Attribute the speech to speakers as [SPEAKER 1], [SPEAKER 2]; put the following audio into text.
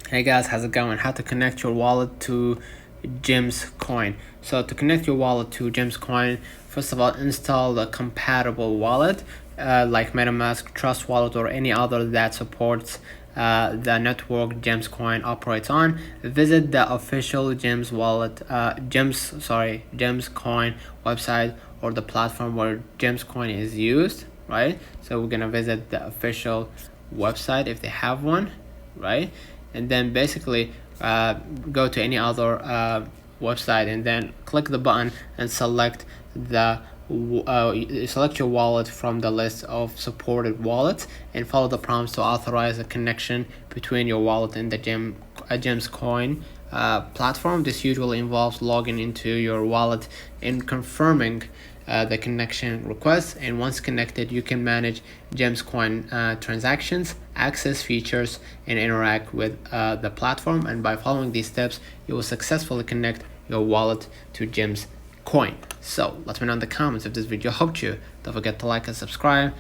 [SPEAKER 1] Hey guys, how's it going? How to connect your wallet to Gemz coin. So to connect your wallet to Gemz coin, first of all, install the compatible wallet like MetaMask, Trust Wallet, or any other that supports the network Gemz coin operates on. Visit the official Gemz coin website or the platform where Gemz coin is used, right? So we're gonna visit the official website if they have one, right? And then basically go to any other website and then click the button and select your wallet from the list of supported wallets and follow the prompts to authorize a connection between your wallet and the Gemz coin platform. This usually involves logging into your wallet and confirming the connection request, and once connected you can manage Gemz coin transactions, access features, and interact with the platform. And by following these steps you will successfully connect your wallet to Gemz coin. So let me know in the comments if this video helped you. Don't forget to like and subscribe.